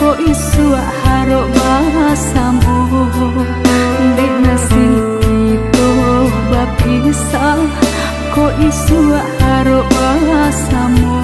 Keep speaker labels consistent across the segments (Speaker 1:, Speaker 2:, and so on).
Speaker 1: ko isu haro basamu di nasib itu bapisa ko isu haro basamu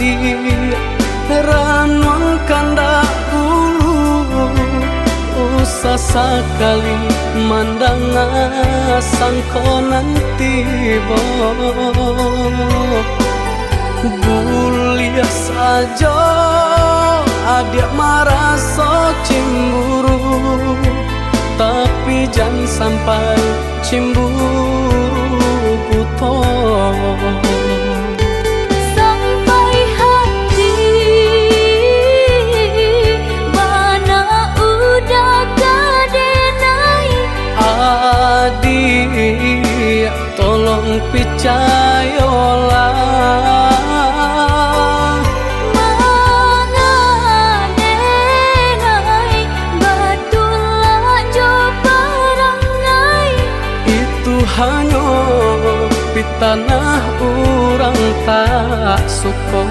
Speaker 2: adi ranuang kanda ulu usah sekali mandang sangkonan tiba buliah saja adik merasa cemburu tapi jangan sampai cemburu buta
Speaker 1: sampai hati mana udah kadenai
Speaker 2: adik tolong percayalah hanya di tanah orang tak suka.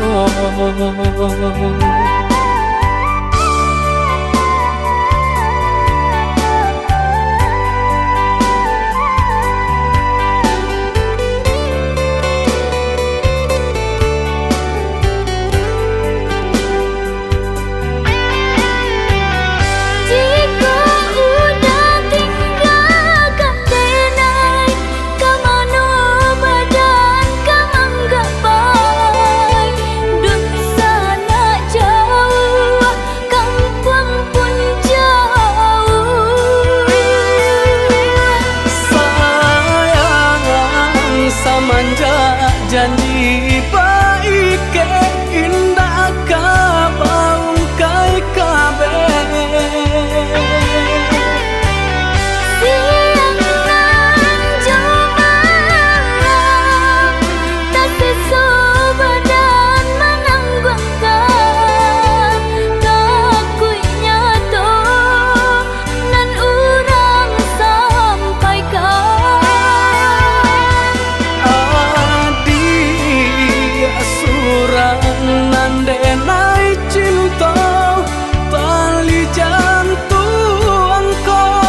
Speaker 2: Janji baik ke indah kabau kai kabe
Speaker 1: siang nan jumalang tak sesu badan menanggungkan kakunya to nan urang sampaikan
Speaker 2: nandenai cinta tali jantung kau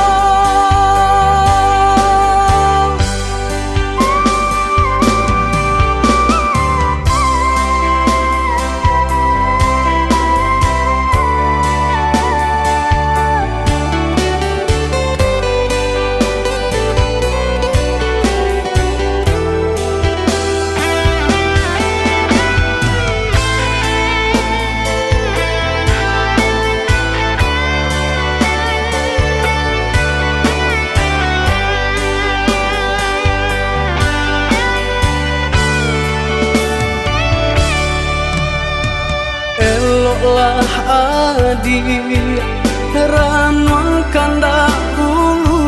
Speaker 2: eloklah adi ranuang kanda ulu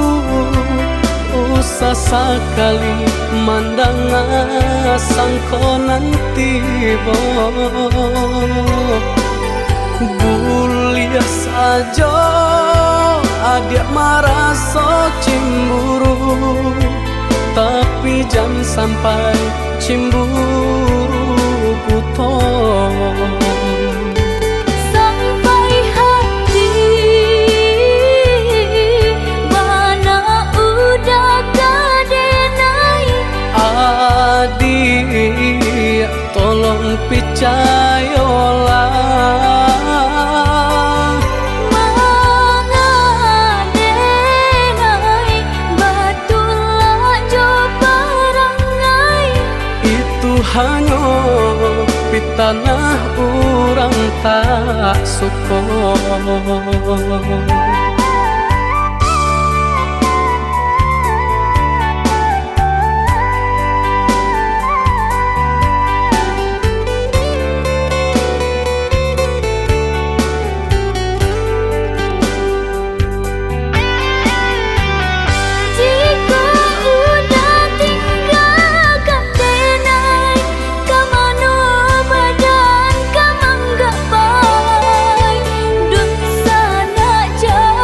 Speaker 2: usah sekali mandang sangkonan tiba buliah saja adik merasa cemburu tapi jangan sampai cemburu buta
Speaker 1: sampai hati mana udah kadenai
Speaker 2: adik tolong percayalah hanya di tanah orang tak suka.
Speaker 1: Jauh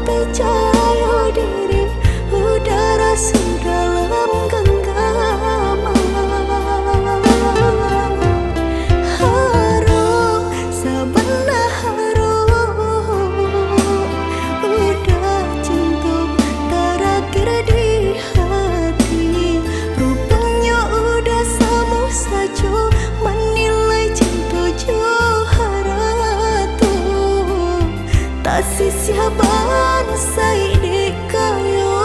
Speaker 1: percaya diri, udara dalam genggaman. Harum, sebelah harum, udah cinta terakhir di hati. Rupanya udah sama saja menilai cinta Johara tuh. Tak sisiaban saya dikayo.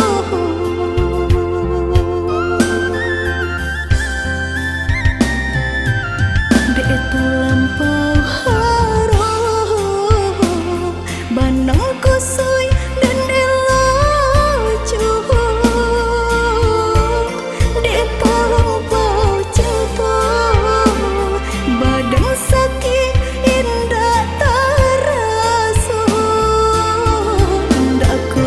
Speaker 1: Itu lampau harum, banang kusui dan elaju. Di lampau cinta, badan sakit indah terasa. Hendak ku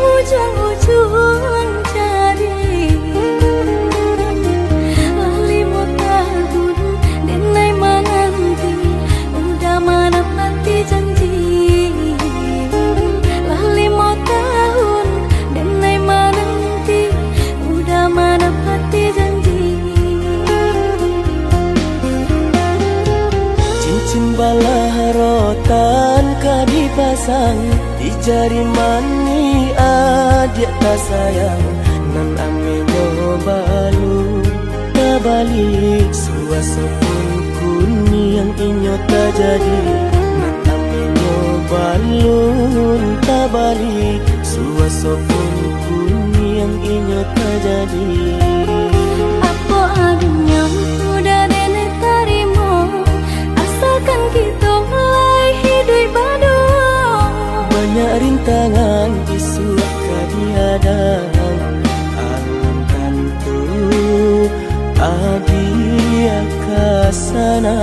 Speaker 1: ujung-ujung jari. Lali mau tahun denai menanti, udah menepati janji. Lali mau tahun denai menanti, udah menepati janji.
Speaker 3: Cincin balah rotan ka dipasang di jari mani adik tak sayang. Nan ame balu tak balik suasa pun kuni yang inyo tak jadi. Nan ame balun tak balik suasa pun kuni yang inyo tak jadi.
Speaker 1: Apa adanya udah nenek tarimo, asalkan kita mulai hidup baru.
Speaker 3: Banyak rintangan isu kadiadang, alam tentu adia kasana.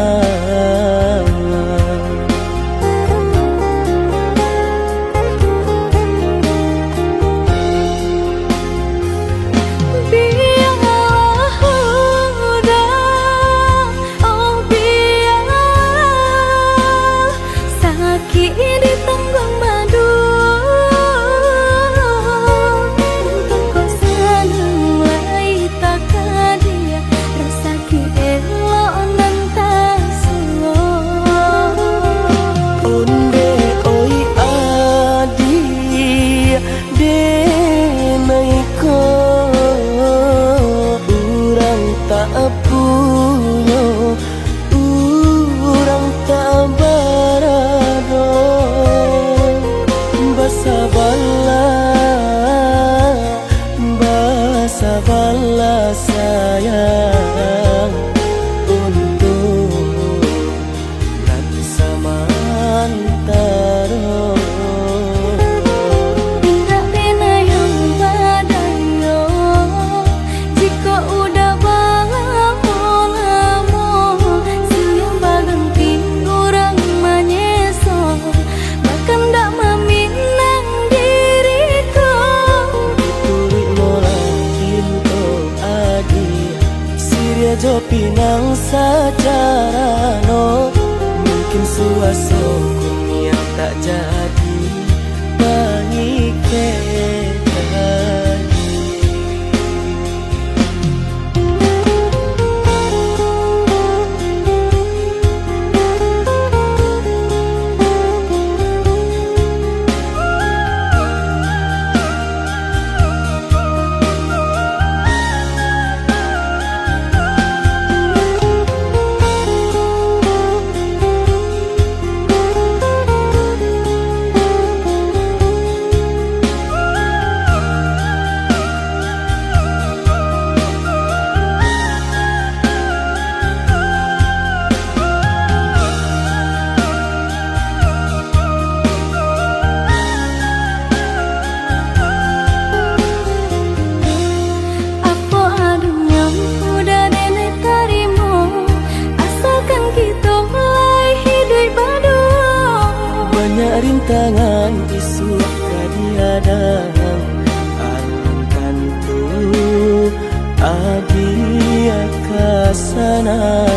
Speaker 3: Sabarlah sayang untuk nanti samantara.
Speaker 1: Tidak pernah yang badayo, jika udah lamo siang berganti orang menyesal, bahkan tak meminang diriku.
Speaker 3: Turik mola Siria jo pinang secara no, mungkin suaso yang tak jadi mengikat. Rintangan isu kadiadang, alam tentu adia kasana.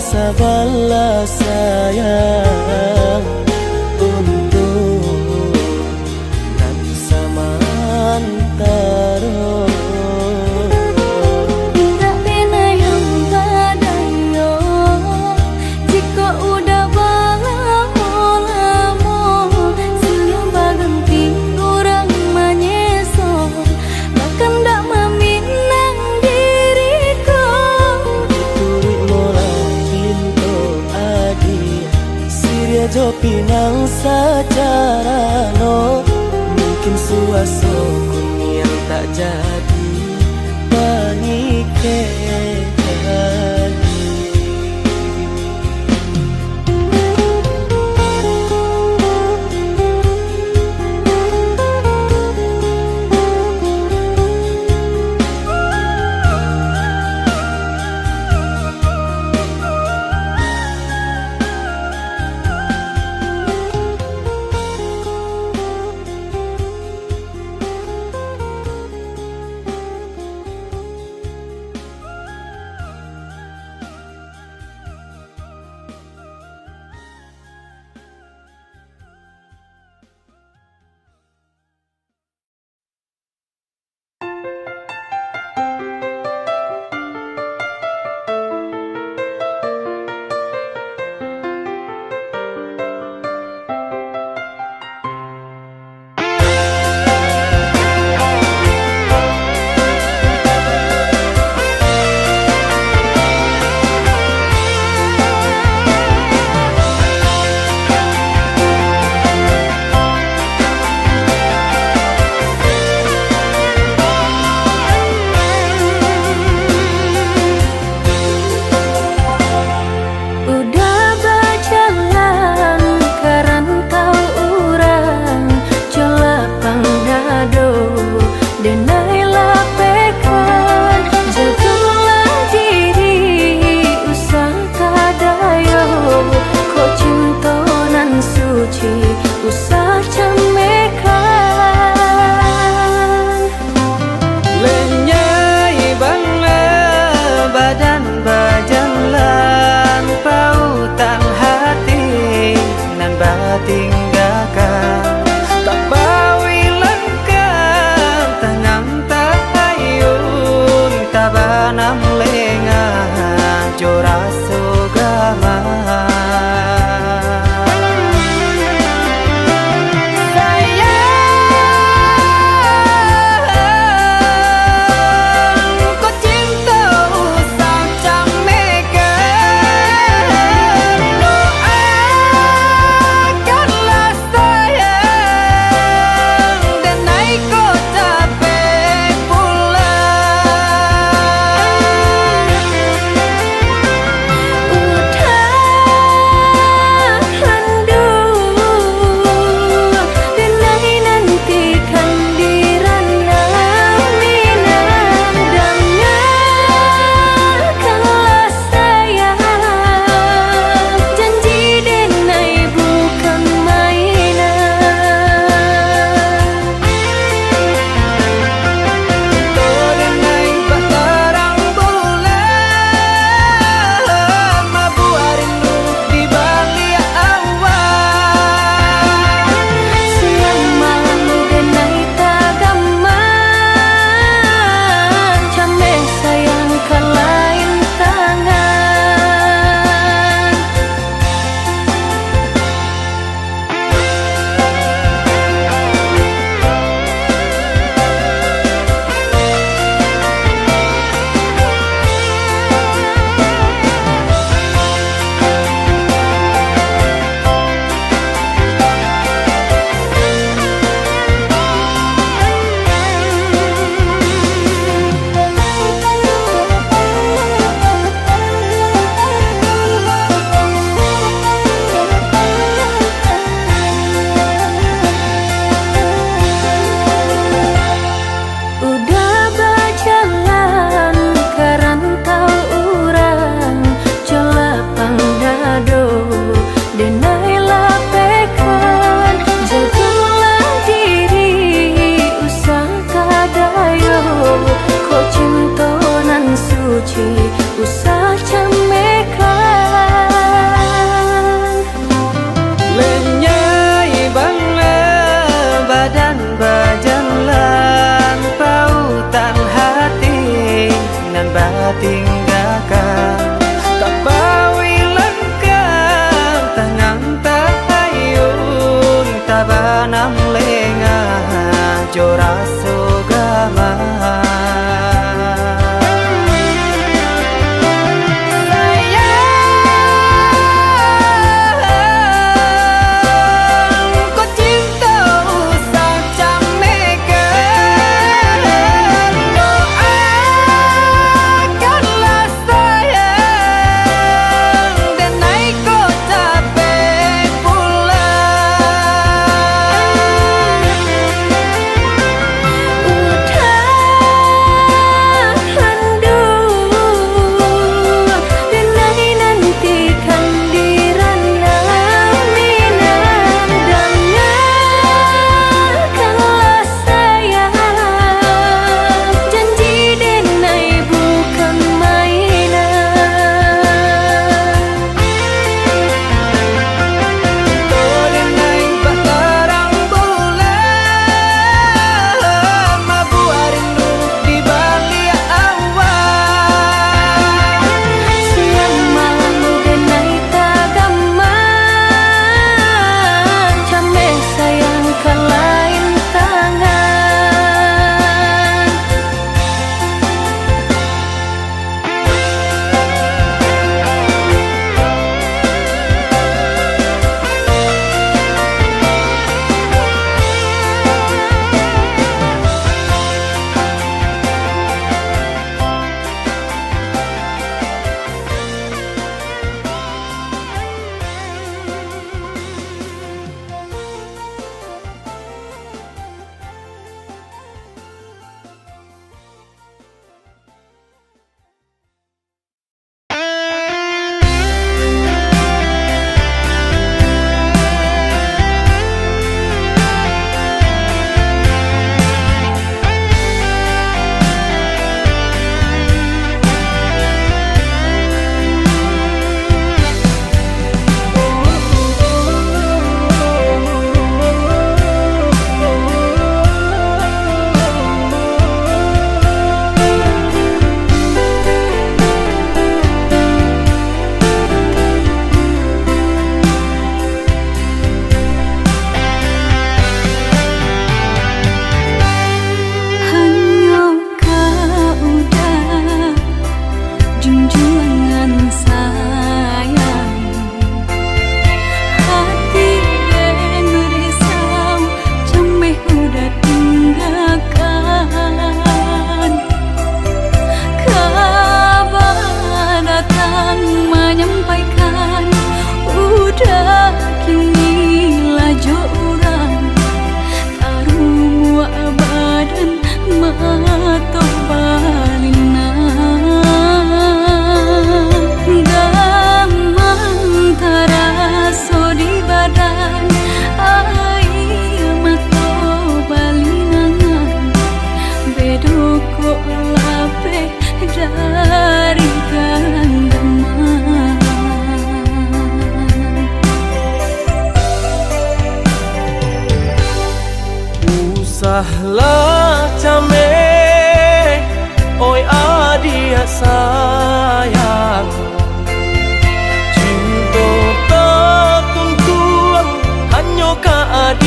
Speaker 3: Sabarlah sayang untuk nanti samantara.
Speaker 1: Tidak pernah yang badai
Speaker 3: Jo pinang secara no, mungkin suaso kun yang tak jadi panike lagi.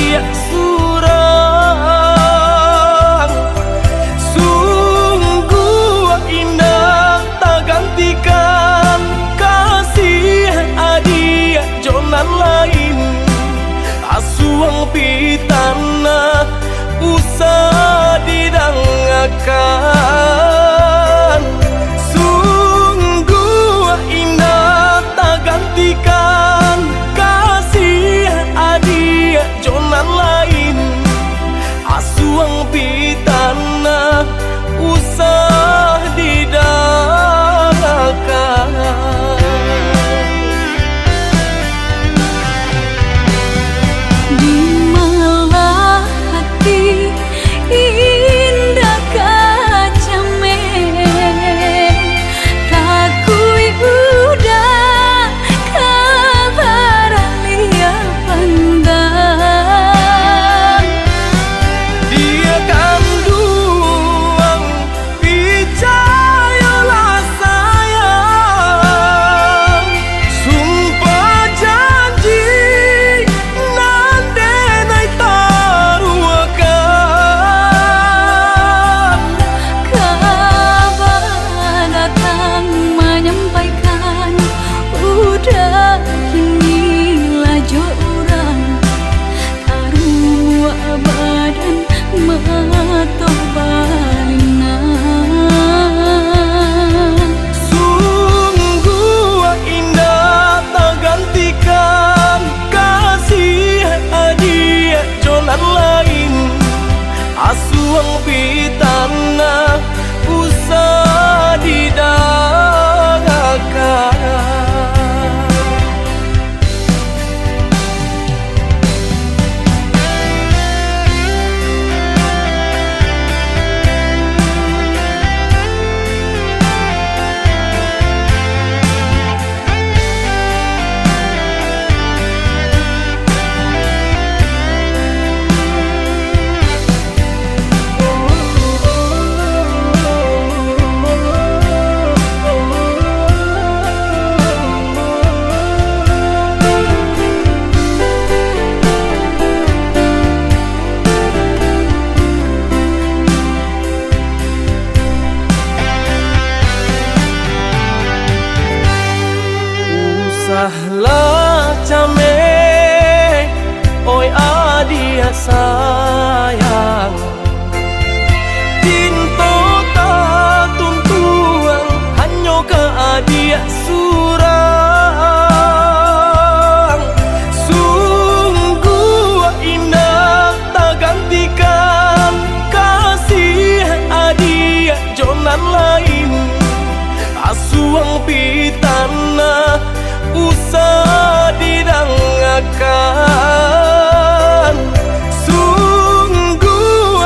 Speaker 3: adik surang. Sungguh indah tak gantikan kasih adik jonan lain. Asuang pitana usah didangakan. Sungguh indah tak gantikan kasih adik jonan lain. Asuang pitana usah didangakan.
Speaker 1: Di malah hati indah kacame, takui udah kabar lia pandang.
Speaker 3: Dia kandung percayalah sayang. Sumpah janji nanti naik taruhkan.
Speaker 1: Kabar datang menyampaikan udah inilah jo orang karua badan mato balina.
Speaker 3: Sungguh indah tak gantikan kasih adik jonan lain. Asuang pitana usah didangakan. Usahlah came, oi adik sayang. Cinta tak tuntuan hanya ke adik surang. Sungguh indah tak gantikan kasih adik jonan lain. Asuang pitana usah didangakan. Sungguh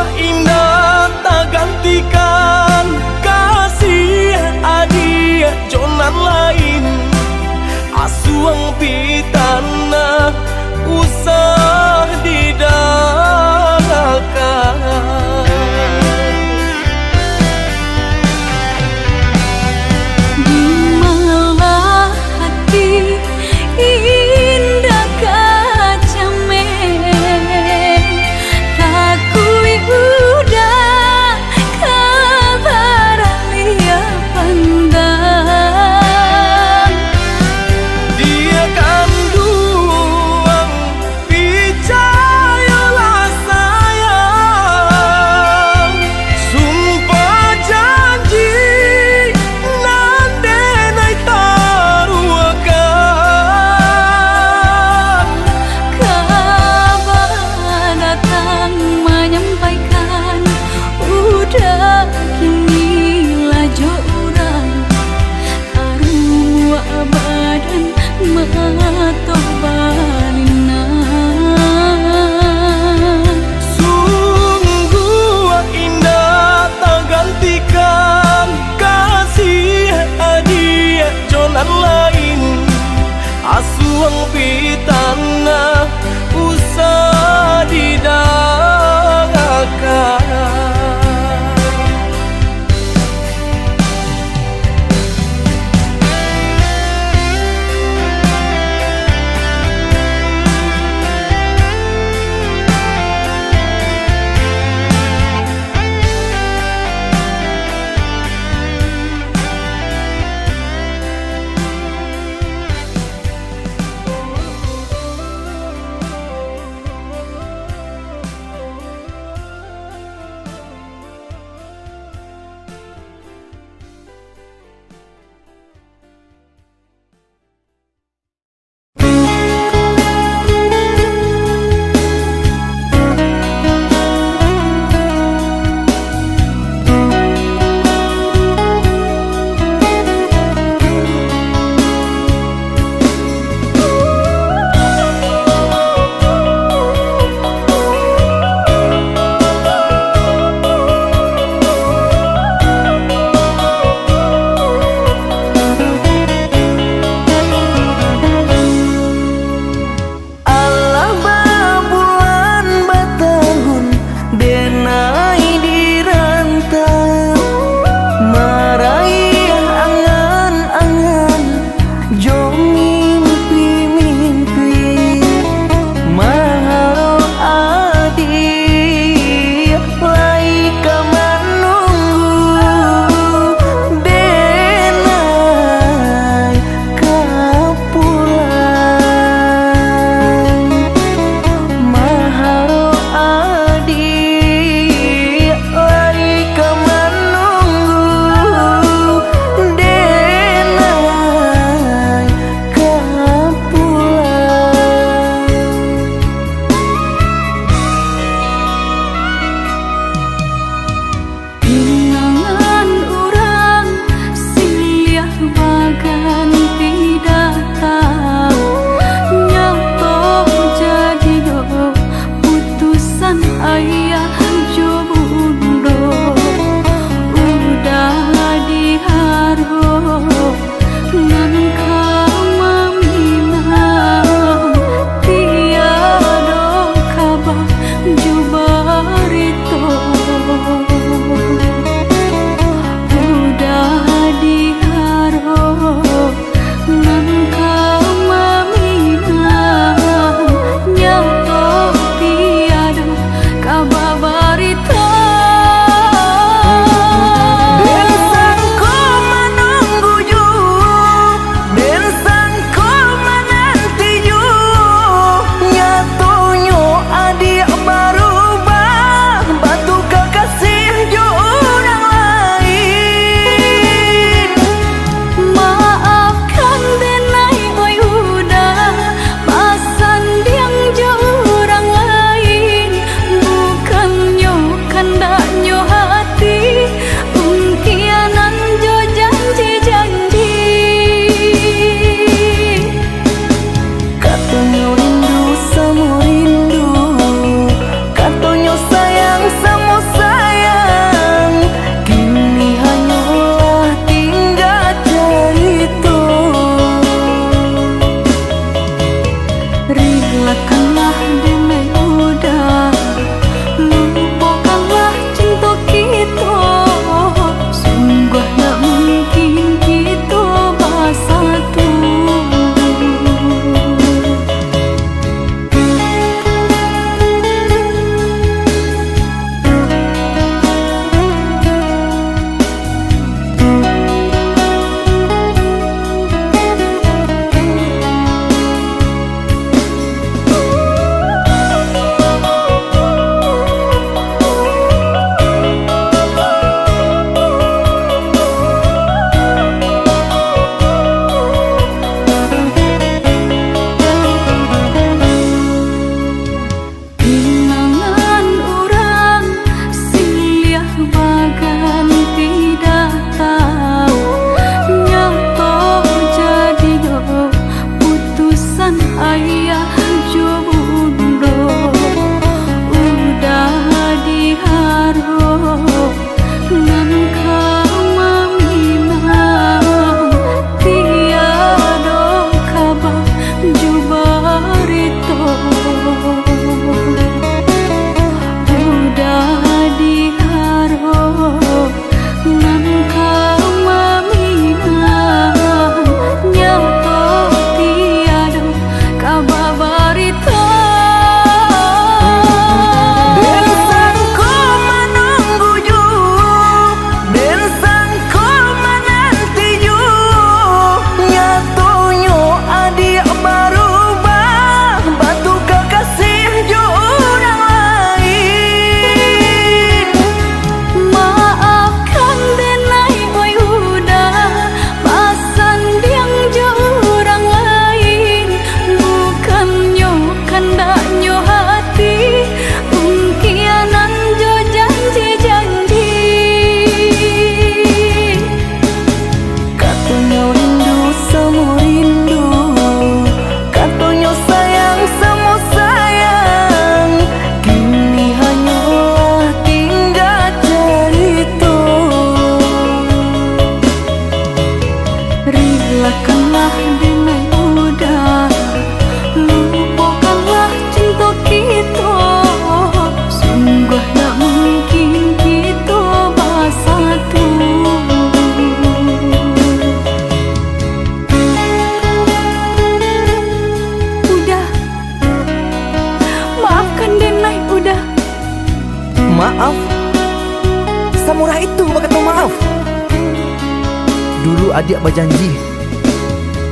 Speaker 4: adik berjanji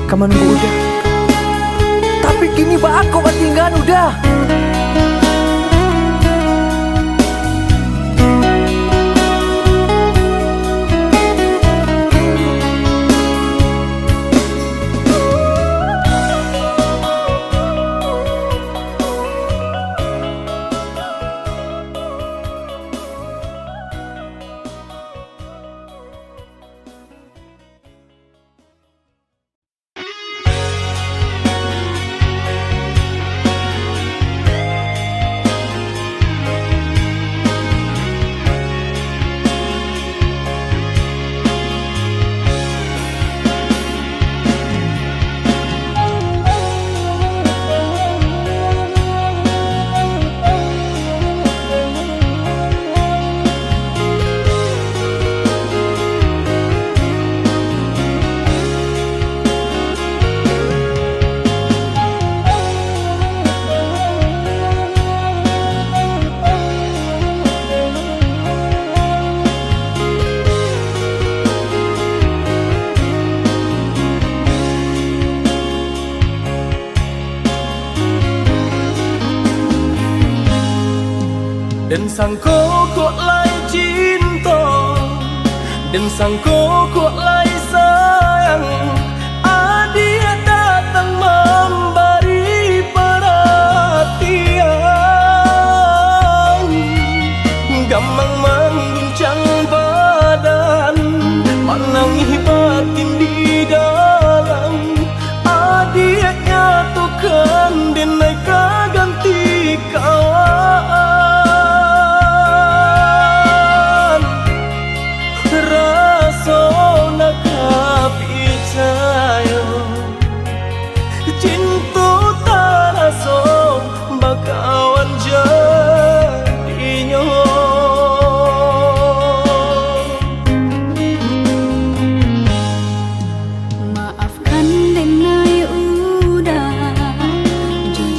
Speaker 4: kamu nunggu udah. Tapi kini ba aku tinggal udah.
Speaker 3: Dan sangko kok lai cinta, dan sangko kok lai sayang. Adia datang memberi perhatian, gampang mengguncang badan, menangis batin di dalam. Adia nyatukan dan naik ganti kawan. Bakawan jadinya.
Speaker 1: Maafkan denai udah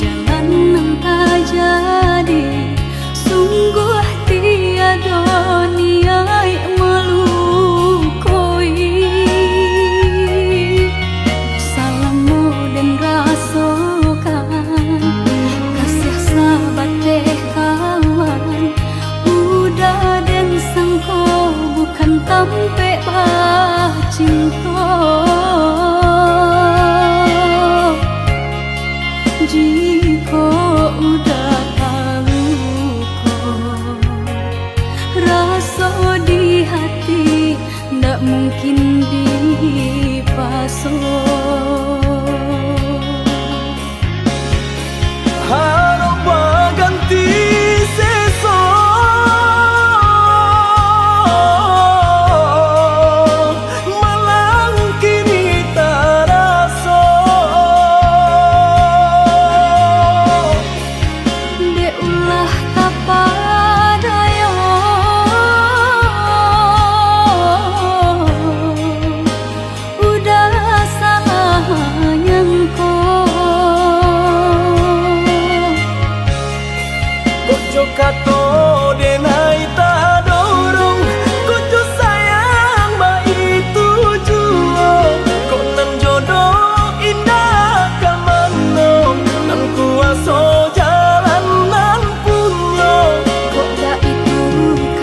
Speaker 1: jalan yang tak jadi. Sungguh tiada niat melukoi. Salahmu dan rasakan sahabat teh kawan. Udah dan sangko bukan tampe bah cinta. Jika udah tahu kok rasa di hati ndak mungkin dipasok.
Speaker 3: Harap ganti seso, malang kini tak rasa.
Speaker 1: Deulah kapadaya, udah sayang
Speaker 3: kato denai tak dorong, kucu sayang ba itu juo. Kok nan jodoh indah kamano, nan kuaso jalan nan punyo.
Speaker 1: kok dah itu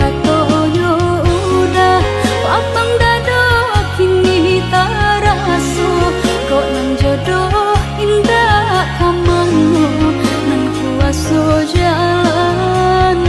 Speaker 1: katonyo udah papang dado kini tak raso. Kok nan jodoh indah kamano, nan kuaso jalan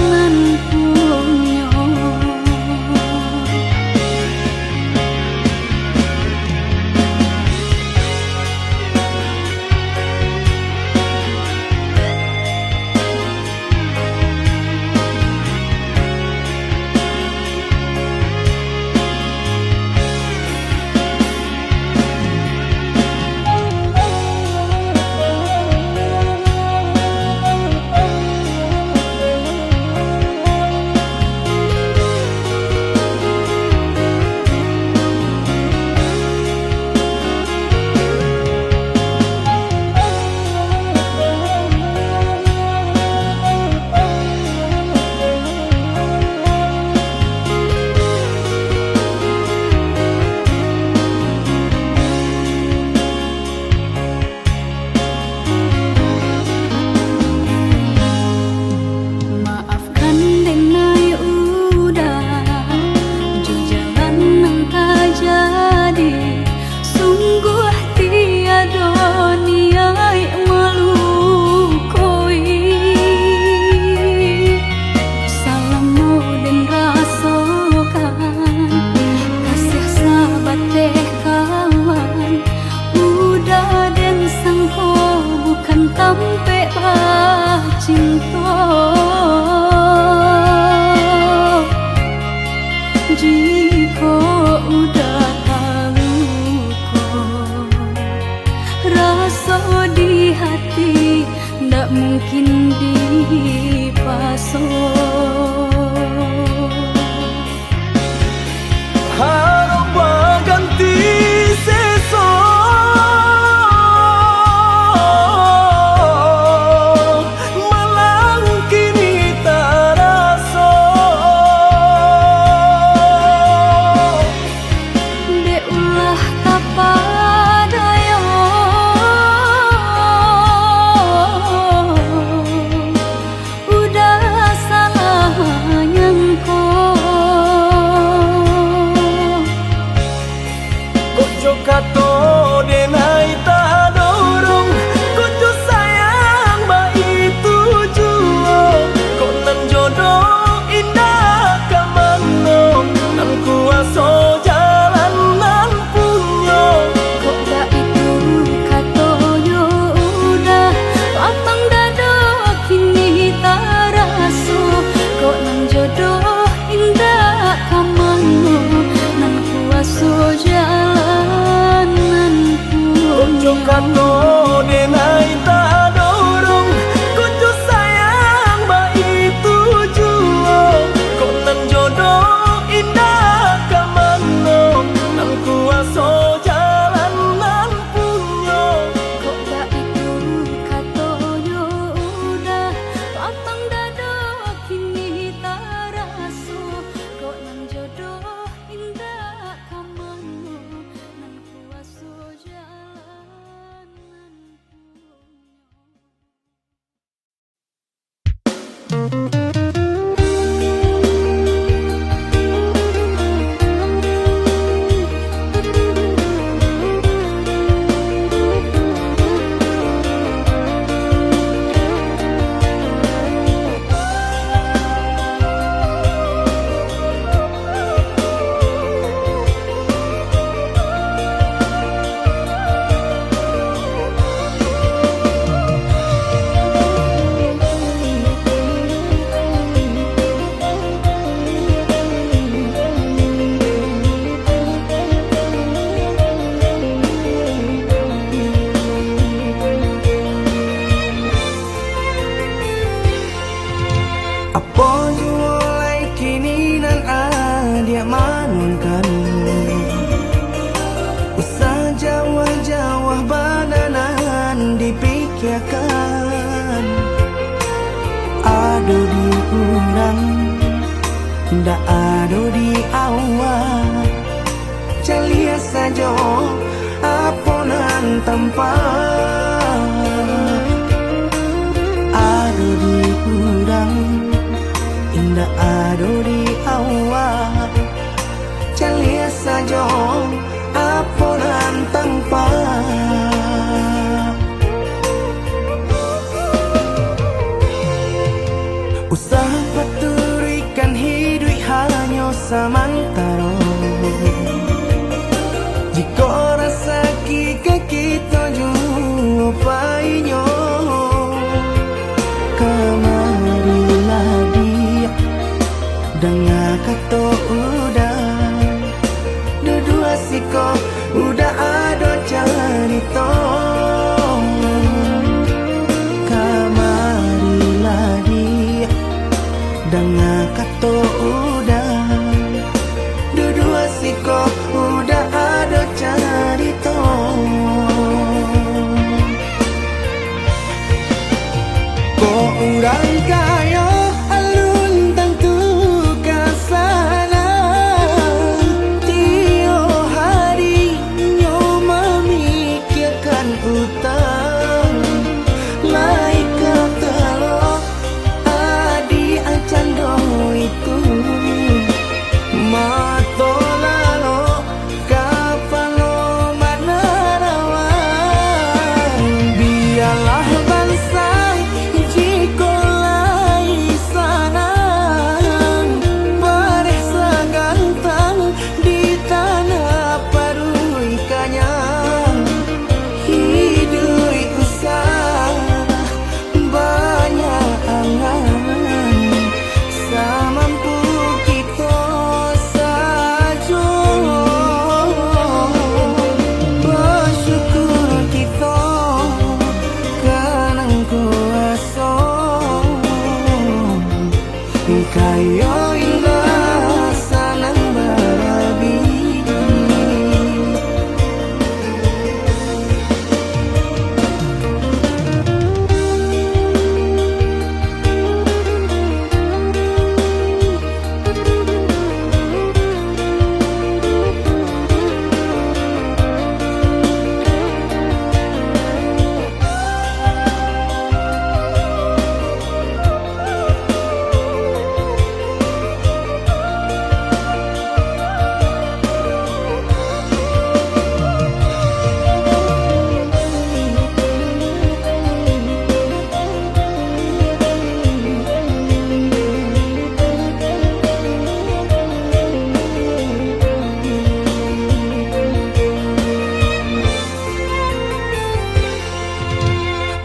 Speaker 1: rasa di hati ndak mungkin dipasok.
Speaker 3: Harap berganti sesok, malang kini tak rasa.
Speaker 1: Dek ulah tapadaya, udah salah nyangko.
Speaker 3: Kojo kato denai tak dorong, kojo sayang ba itu juo. Kok nan jodoh indah kamano, nan kuaso jalan nan punyo.
Speaker 1: Kok gak itu katoyo udah lapang dado kini tak raso. Kok nang jodoh indah kamano, nan kuaso jalan nan
Speaker 3: Kojo kato denai tak dorong, kojo sayang ba itu juo. Kok nan jodoh indah kamano, nan kuaso jalan nan punyo.
Speaker 1: Kok gak itu katoyo udah lapang dado kini tak raso. Kok nang jodoh indah kamano, nan kuaso jalan nan punyo.
Speaker 3: Apa jualai kini nan adia manunkan, usah jawah-jawah bananan dipikirkan. Ado di urang, ndak ado di awak. Celia saja aponan tempat. Ado di urang, indah ado di awak. Celia saja aponan tempat. Usah peturikan hidup hanya samantara. Jika rasa kita jumpainya, kemarilah dia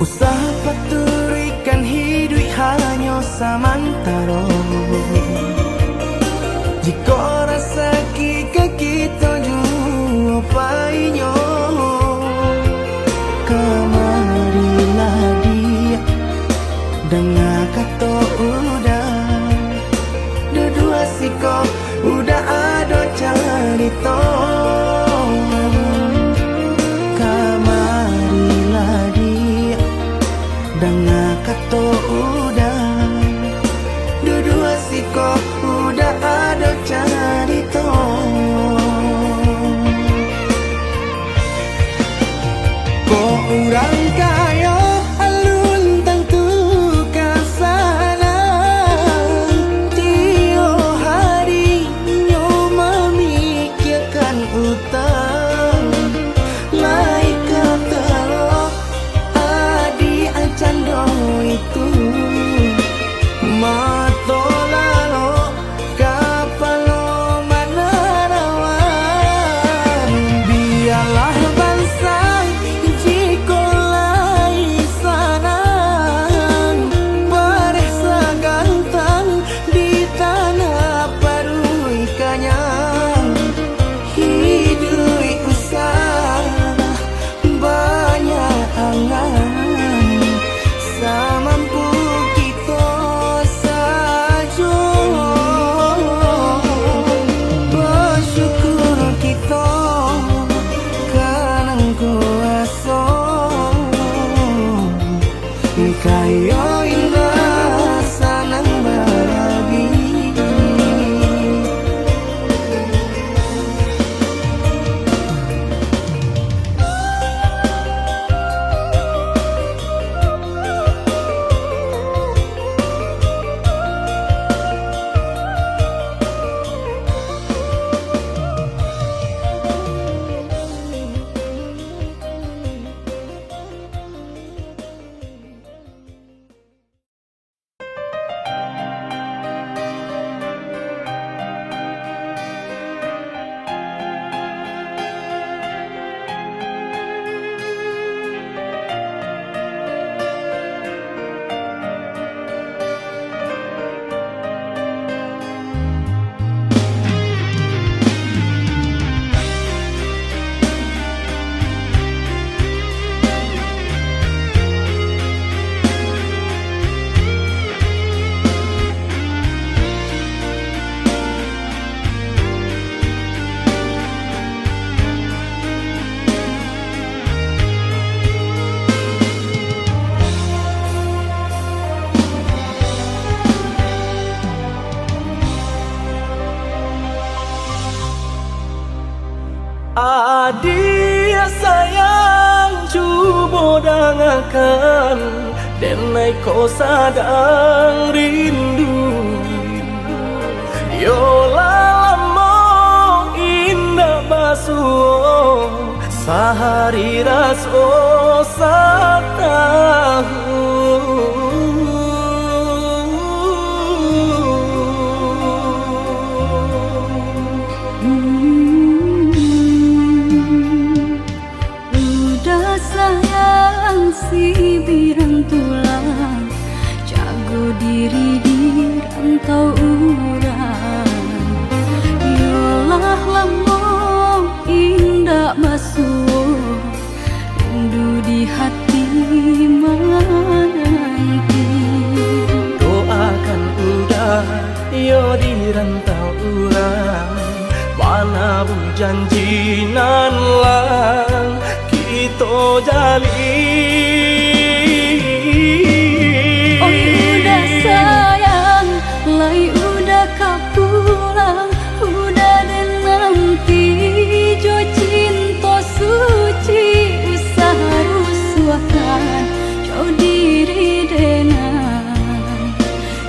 Speaker 3: Usaha paturikan hidup hanya samantara. Jika rasa kita jua painyo, kemarilah dia dengar kata udah. Dua siko udah ada cerita. Kemarilah dia dengar kata udah. Dua siko udah ada cerita. Kok orang kaya alun tentu kasana. Tio hari nyo memikirkan utang. Lain kata lo adi acando itu. Mato lalo kapalo manarawan. Biarlah bangsa jiko lai sanang. Baresa gantang di tanah parui kanyang. Hidup usah banyak angan. Samampu kita saja. Bersyukur kita kanang kuasa. Kaya indah sanang bagi.
Speaker 2: Adia sayang cuba dengarkan. Denai kau sadang rindu. Yola lama indah basuh. Sehari raso satahu.
Speaker 1: Sayang si birang tulang, jago diri di rantau urang. Yolah lamo indah basuh, rindu di hati menanti.
Speaker 2: Doakan udah yo di rantau urang. Mana bu janji nan lang kita jalin.
Speaker 1: Oh udah sayang, lai udah kau pulang. Udah dan nanti jo cinta suci. Usaha rusuhkan jauh diri denai.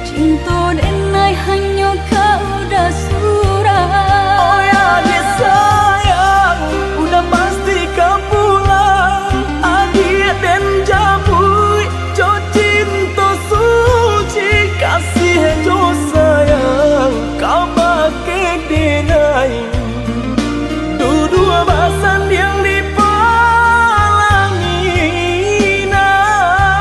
Speaker 1: Cinta denai hanya kau udah surah.
Speaker 2: Oh ya dia sayang, udah pasti kau pulang. Adia dan jabui jo cinta suci. Kasih jo sayang kau pakai denai. Dua basan yang dipalangi nah.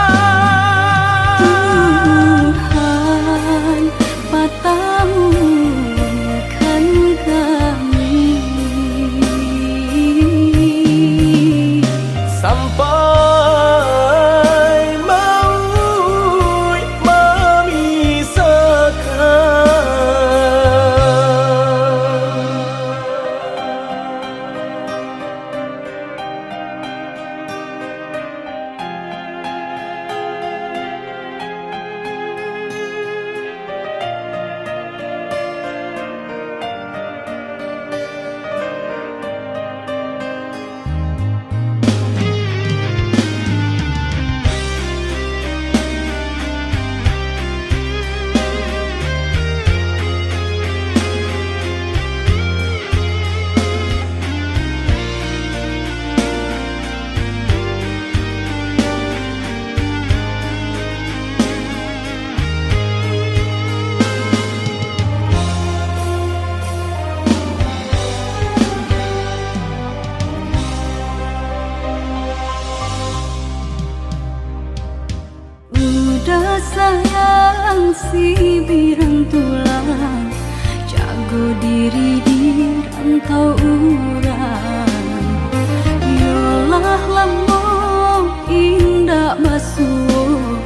Speaker 1: sayang si birang tulang, jago diri di rantau urang. Yolah lambung indah basuh,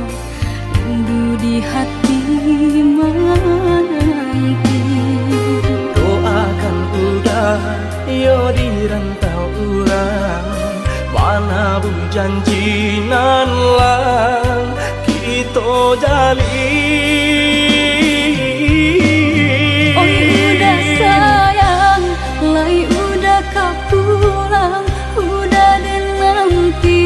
Speaker 1: rindu di hati menanti.
Speaker 2: Doakan udah yo di rantau urang, mana bu janji nan lang kita jalin.
Speaker 1: Oi udah sayang, lai udah kau pulang, udah dan nanti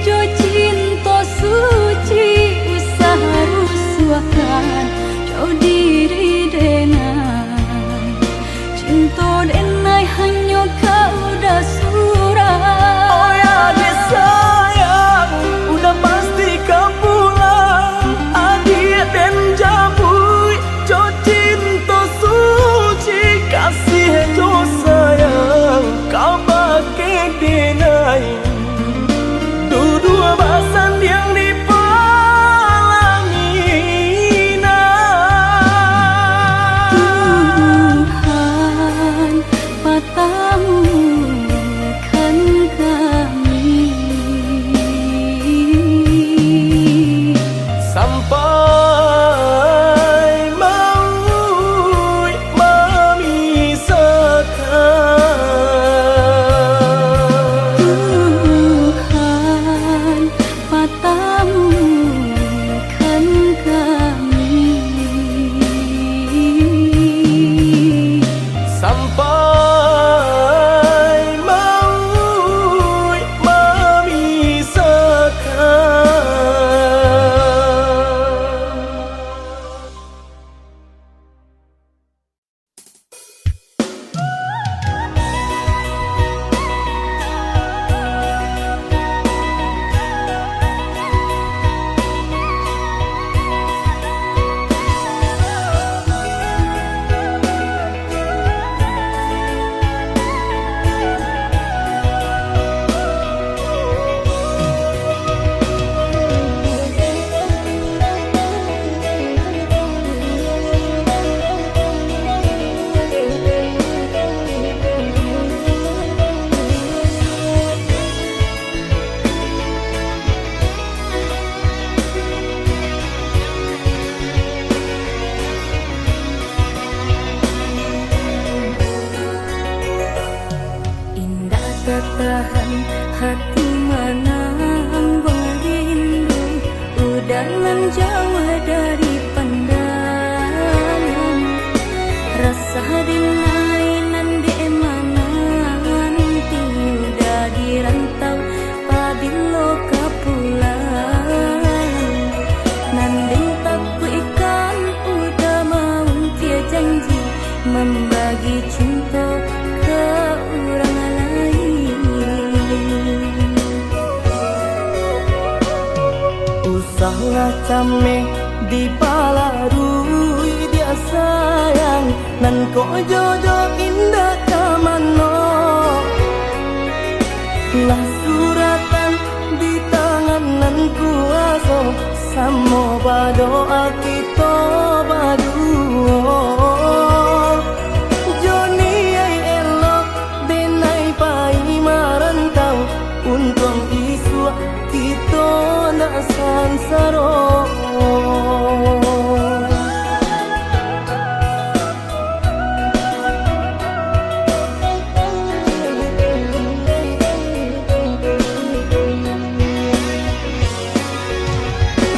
Speaker 1: jo cinta suci usaha rusuhkan jo diri denai, cinta denai hanya kau udah surah.
Speaker 2: Oh ya deh sayang, udah pasti kau pulang, adik dan jabui jo cinta suci, kasih jo sayang kau pakai denai. Dua basan yang dipalangina.
Speaker 1: Tuhan patamukan kami
Speaker 2: sampai maut memisahkan.
Speaker 1: Tuhan patamukan kami
Speaker 2: Sampai maut
Speaker 1: indah tertahan hati menang berindu, udangan jauh dari pandangan, rasa dinainan di emanan tiudah di rantau pabilo kapulang. Nanding tapu ikan udah mau dia janji membagi cinta ke orang lain.
Speaker 2: usahlah came di balarui dia sayang, nan ko jojo indah kamano. Lah suratan di tangan nan kuaso, samo badoa kita baduo. Joni ay elok denai pai marantau, untung isu kita nak sansaro.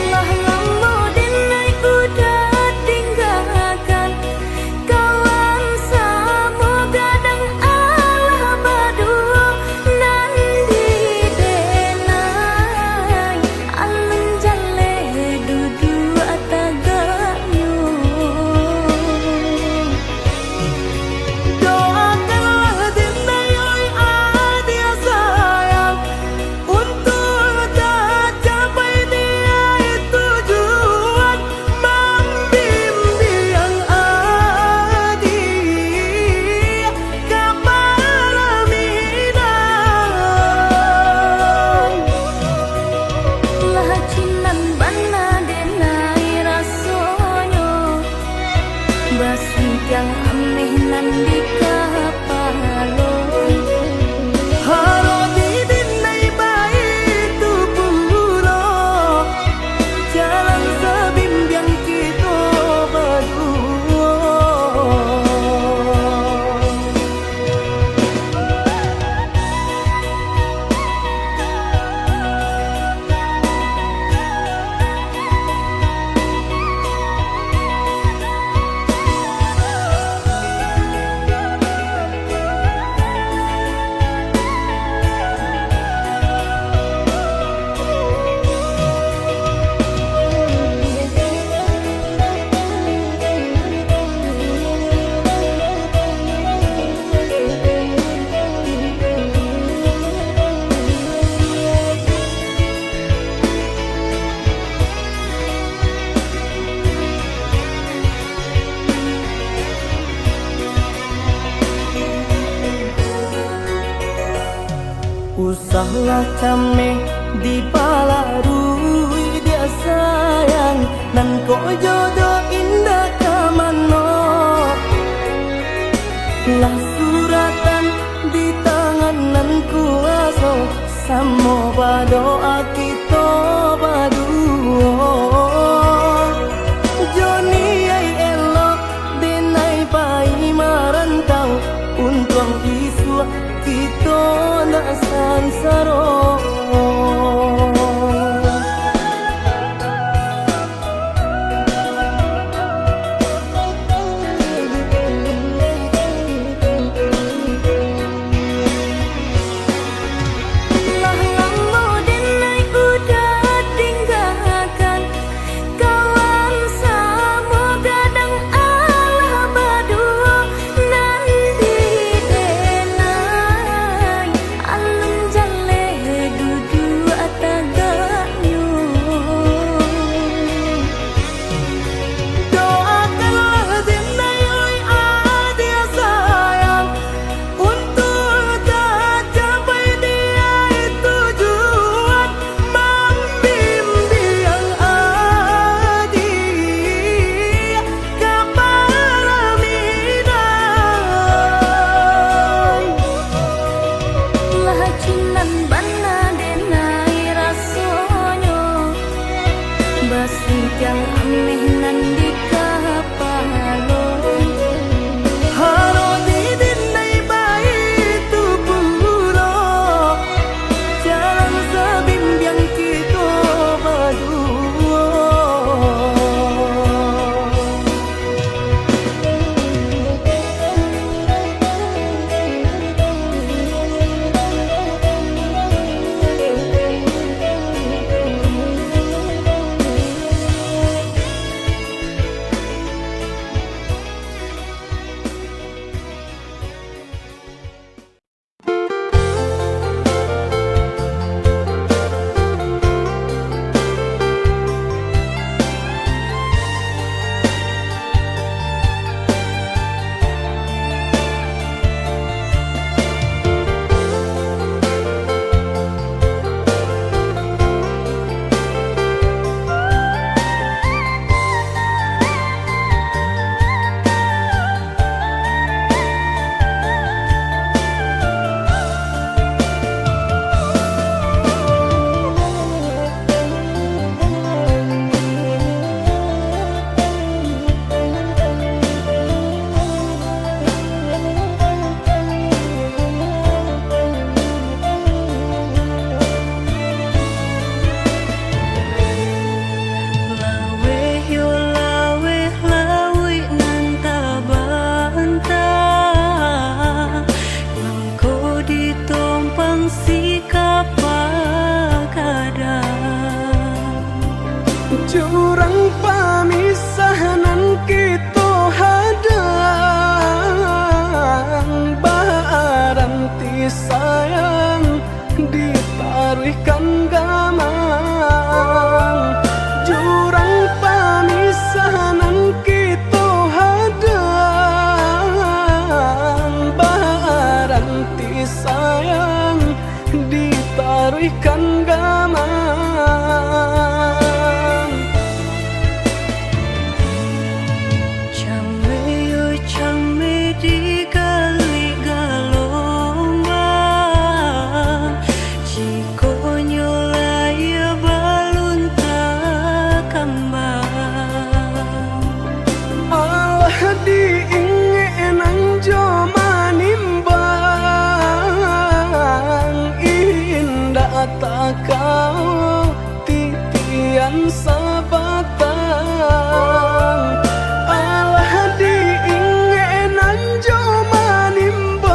Speaker 1: Lah lama denai udah tinggalkan kawan sama gadang Allah badu nan di denai alun jale dudu atagayu.
Speaker 2: Doakanlah denai oi adia sayang, untuk tercapai dia tujuan, membimbing adi kaparaminan.
Speaker 1: Lah cinan bana denai
Speaker 2: salah kami di palarui dia sayang nan kok jodoh indah kamano lah suratan di tanganan kuaso samo badoa kita baduo Joni ay elok denai pai marantau untuang isu kita ndak sansaro yang aneh nan di kapalo haro di dinai bayi tu puro jalan sebimbiang kita berdua jurang pamisahan kita hadang baranti sayang ditaruhkan gamang jurang pamisahan kita hadang baranti sayang ditaruhkan gamang kau titian sabatang alah diingenan joma nimbang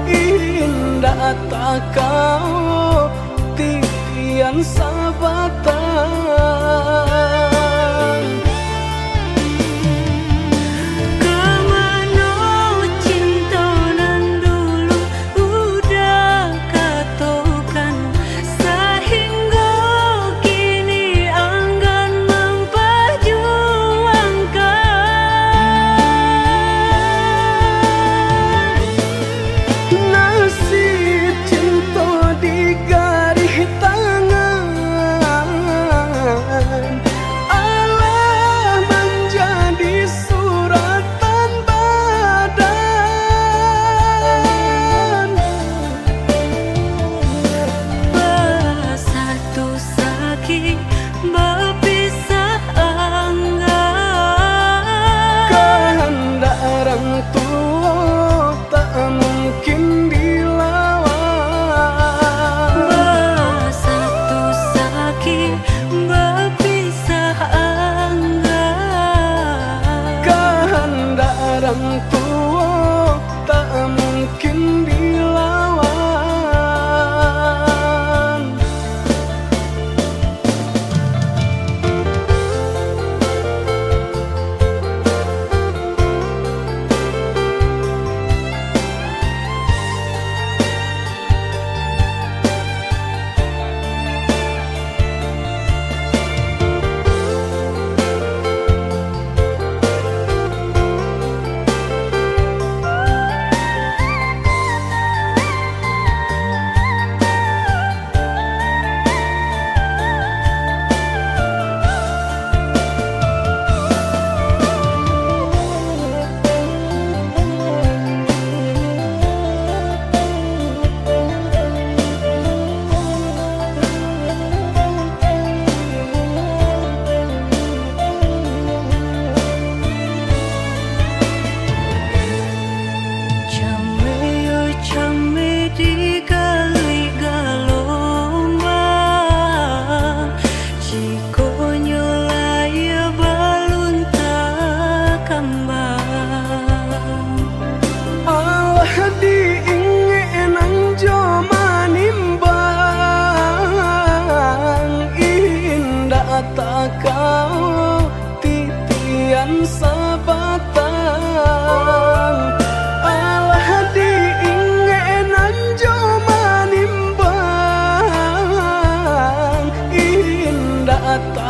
Speaker 2: indah tak kau titian sabatang see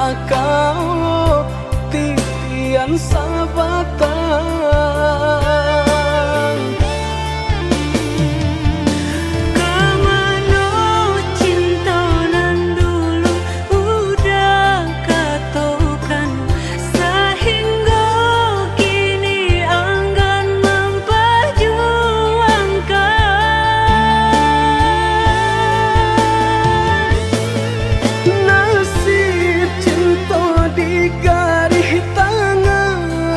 Speaker 2: tak kau titian sabatan.
Speaker 1: Kemana cinta nan dulu udah katokan, sehingga kini enggan memperjuangkan.
Speaker 2: Nasib cinta di garis tangan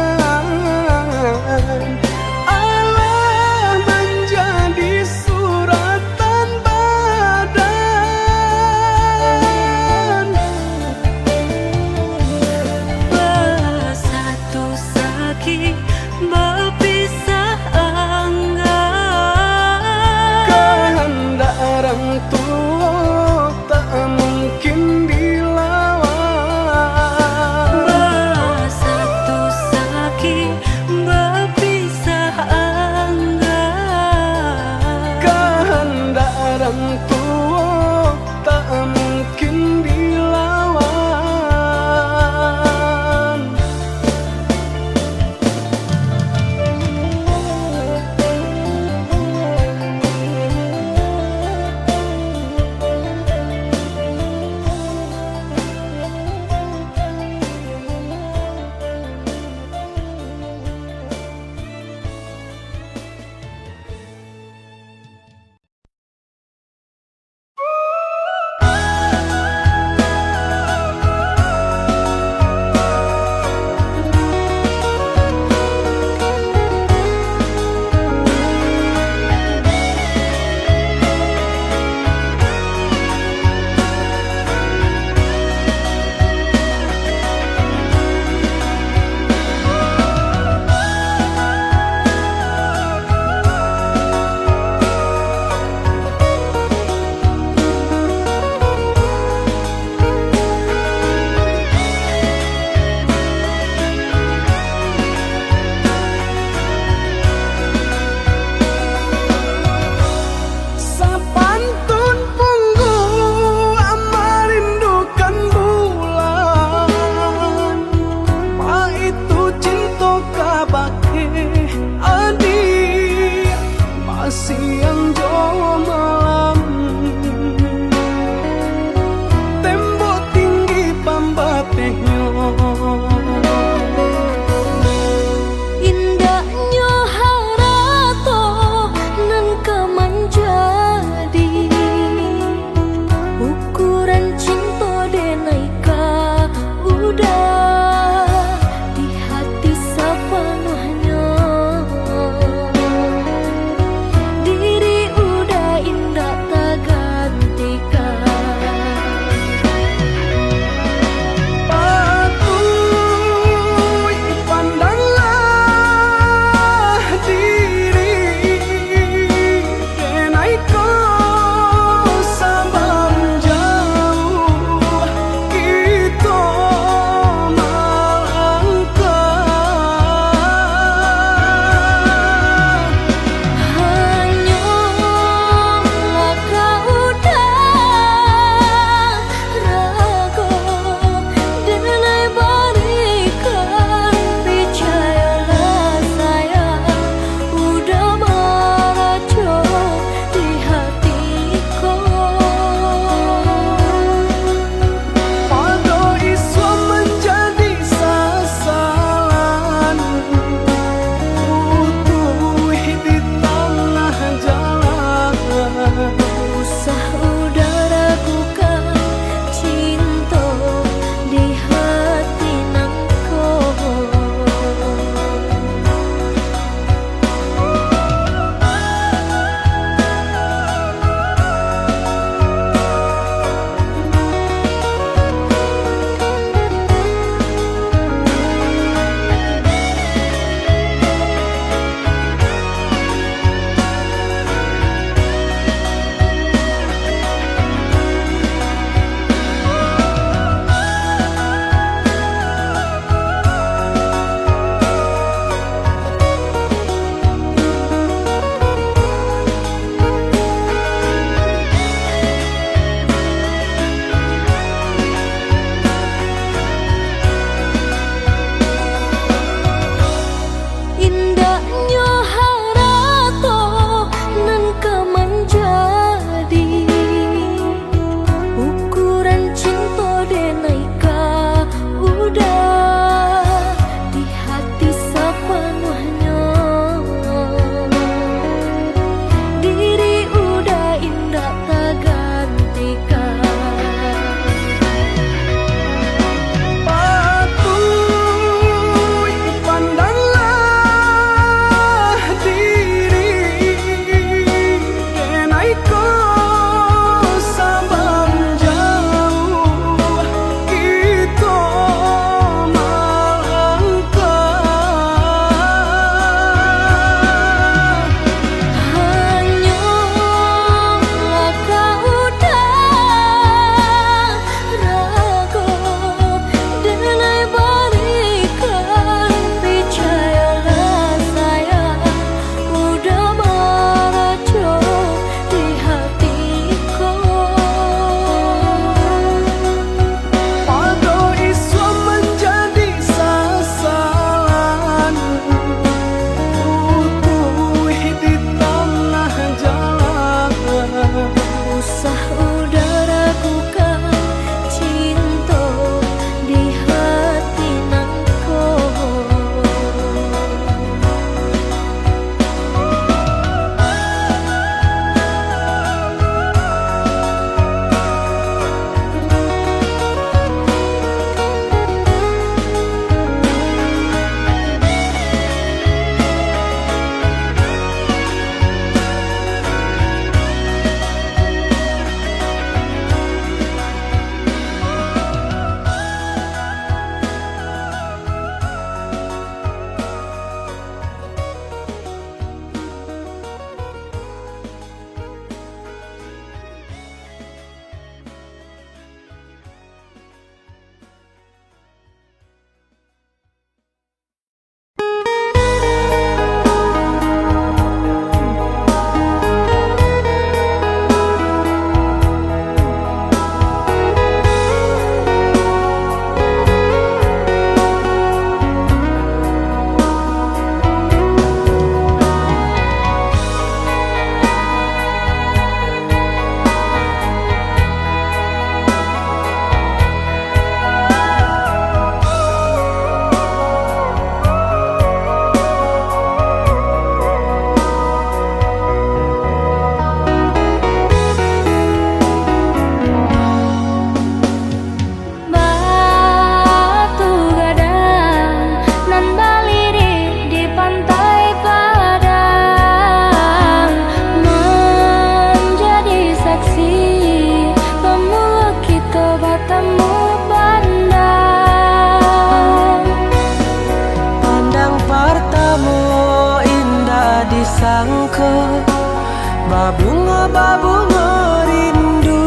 Speaker 3: Babunga rindu,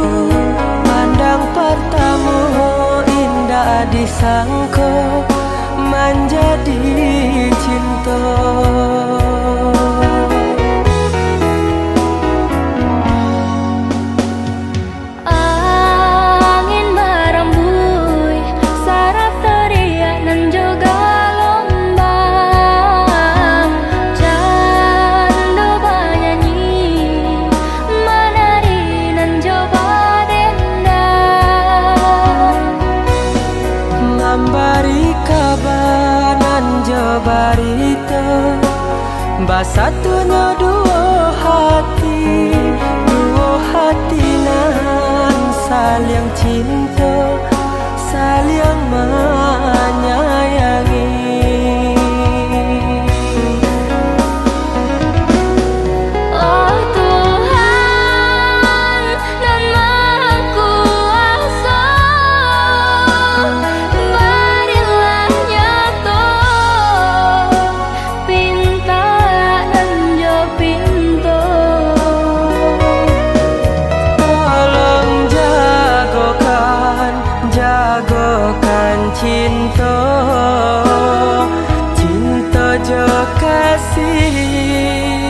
Speaker 3: pandang pertama indah disangka menjadi cinta.
Speaker 1: Angin merembui sarap teriak nan juga lombang, candu banyanyi menari nan coba dendang,
Speaker 3: memberi kabar nan barita, basatunya dua hati nan saling cinta, saling menyayangi.
Speaker 1: oh Tuhan nan Maha Kuasa, berilah nyata pinta nan jo pinto.
Speaker 3: Tolong jagokan cinta, cinta jo kasih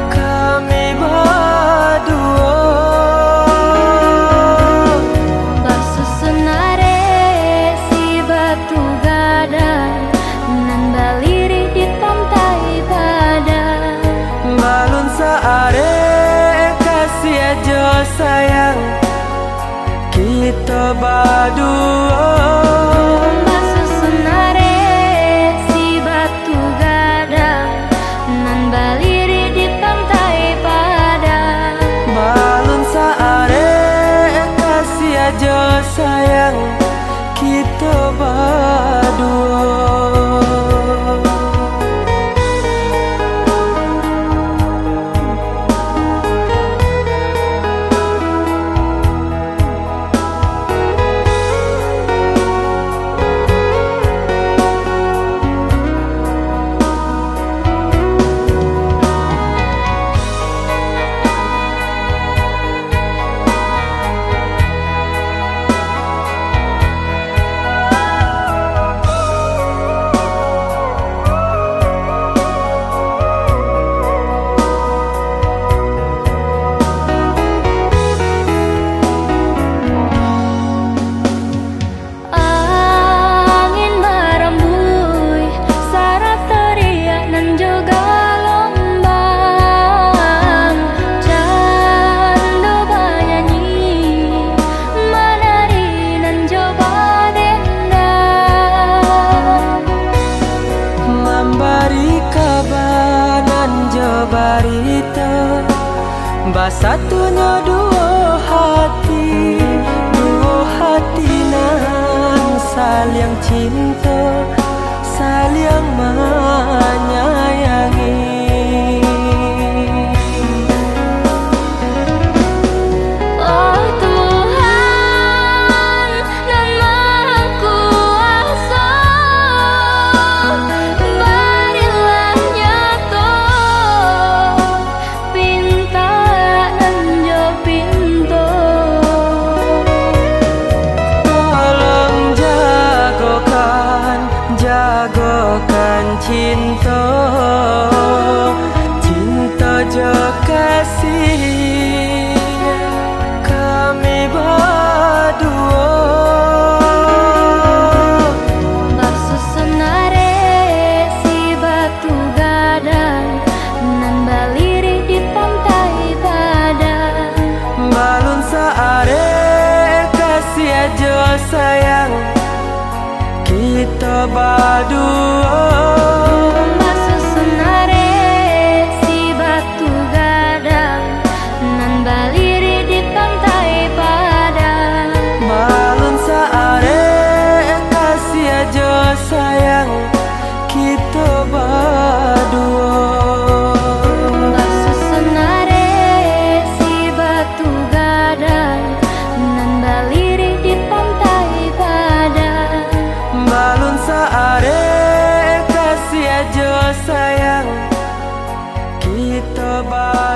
Speaker 3: kami berdua.
Speaker 1: Basusunare si batu gadang nan baliri di pantai padang,
Speaker 3: Balun saare kasih aja sayang kita berdua.
Speaker 1: basusunare si batu gadang nan baliri di pantai padang,
Speaker 3: Balun saare kasih aja sayang kita berdua.
Speaker 1: angin merembui sarap teriak nan juga lombang, candu banyanyi menari nan coba dendang,
Speaker 3: Memberi kabar nan barita, basatunya dua hati nan saling cinta, saling menyayangi.
Speaker 1: oh Tuhan nan Maha Kuasa, berilah nyata pinta nan jo pinto.
Speaker 3: Tolong jagokan cinta, cinta jo kasih kami berdua.
Speaker 1: Basusunare si batu gadang nan baliri di pantai padang,
Speaker 3: Balun saare kasih aja sayang kita berdua.
Speaker 1: basusunare si batu gadang nan baliri di pantai padang,
Speaker 3: Balun saare kasih aja sayang kita berdua.
Speaker 1: basusunare si batu gadang nan baliri di pantai padang,
Speaker 3: Balun saare kasih aja sayang kita berdua.